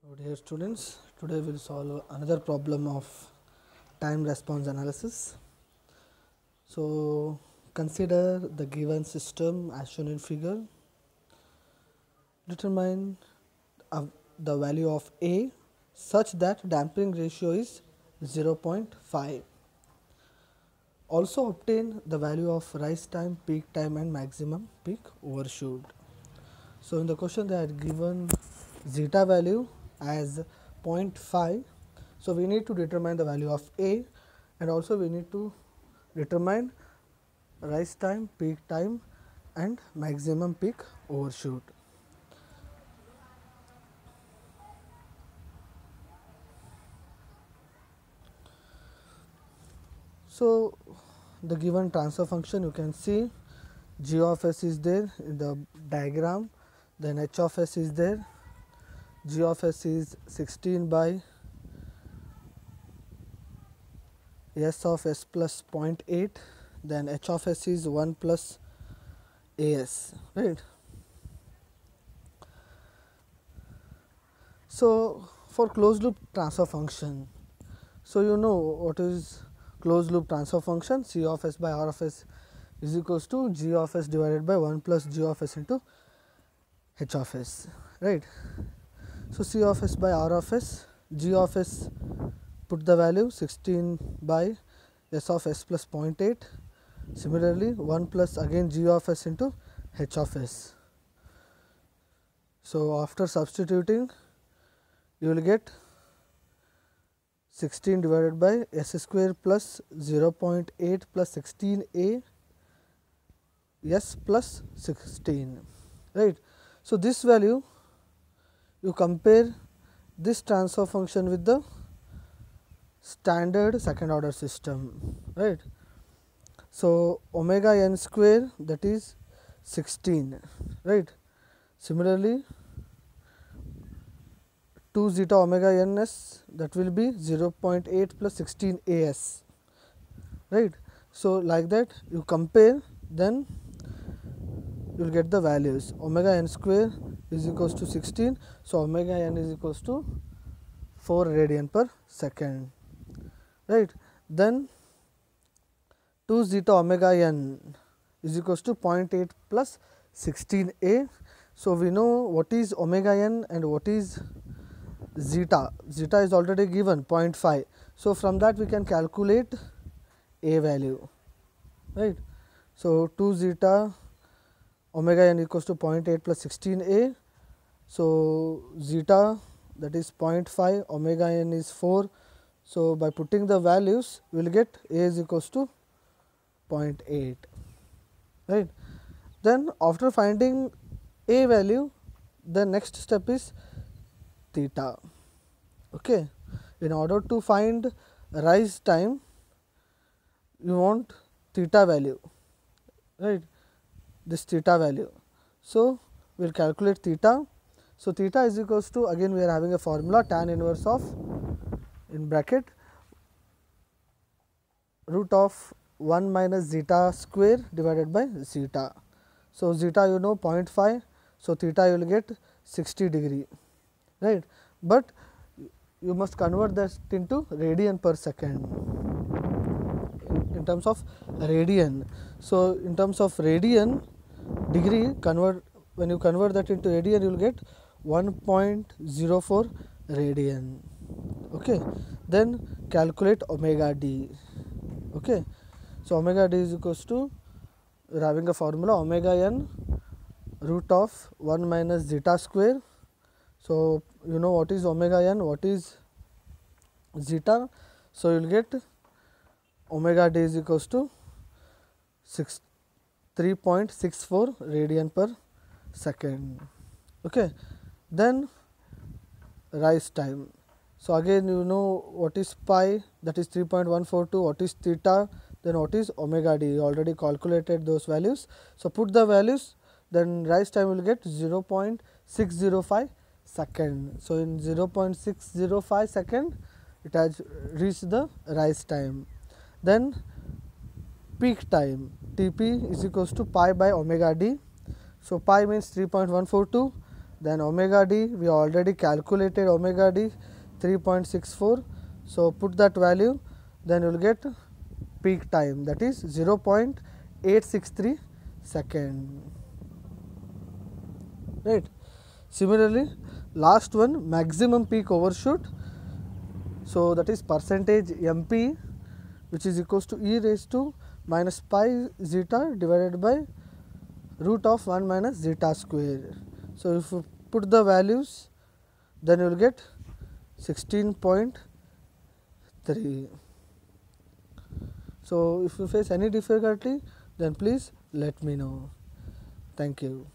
Dear students, today we will solve another problem of time response analysis. So, consider the given system as shown in figure. Determine the value of A such that damping ratio is 0.5. Also obtain the value of rise time, peak time and maximum peak overshoot. So, in the question they are given zeta value as 0.5. So, we need to determine the value of A and also we need to determine rise time, peak time and maximum peak overshoot. So, the given transfer function you can see g of s is there in the diagram, then h of s is there, g of s is 16 by s of s plus 0.8, then h of s is 1 plus as, right. So, for closed loop transfer function, so you know what is closed loop transfer function, C of s by R of s is equals to g of s divided by 1 plus g of s into h of s, right. So, C of s by R of s, g of s, put the value 16 by s of s plus 0.8, similarly 1 plus again g of s into h of s. So, after substituting you will get 16 divided by s square plus 0.8 plus 16 a s plus 16, right. So, this value you compare this transfer function with the standard second order system, right. So, omega n square, that is 16, right. Similarly, 2 zeta omega n s, that will be 0.8 plus 16 a s, right. So, like that you compare, then you will get the values. Omega n square is equals to 16. So, omega n is equals to 4 radian per second, right. Then 2 zeta omega n is equals to 0.8 plus 16 a. So, we know what is omega n and what is zeta. Zeta is already given 0.5. So, from that we can calculate a value, right. So, 2 zeta omega n equals to 0.8 plus 16 a. So, zeta, that is 0.5, omega n is 4. So, by putting the values we will get a is equals to 0.8, right. Then after finding a value, the next step is theta. Okay. In order to find rise time, you want theta value, right, this theta value. So, we will calculate theta. So, theta is equals to, again we are having a formula, tan inverse of, in bracket, root of 1 minus zeta square divided by zeta. So, zeta you know 0.5. So, theta you will get 60 degree, right, but you must convert that into radian per second in terms of radian. So, in terms of radian degree, convert, when you convert that into radian you will get 1.04 radian. Okay. Then calculate omega d. Okay. So, omega d is equals to, we are having a formula, omega n root of 1 minus zeta square. So, you know what is omega n, what is zeta. So, you will get omega d is equals to 3.64 radian per second. Okay. Then rise time. So, again you know what is pi, that is 3.142, what is theta, then what is omega d, you already calculated those values. So, put the values, then rise time will get 0.605 second. So, in 0.605 second it has reached the rise time. Then peak time, T p is equals to pi by omega d. So, pi means 3.142, Then omega d, we already calculated omega d 3.64. So put that value, then you will get peak time, that is 0.863 second. Right. Similarly, last one, maximum peak overshoot. So that is percentage MP, which is equals to e raised to minus pi zeta divided by root of 1 minus zeta square. So if you put the values, then you will get 16.3. So if you face any difficulty, then please let me know. Thank you.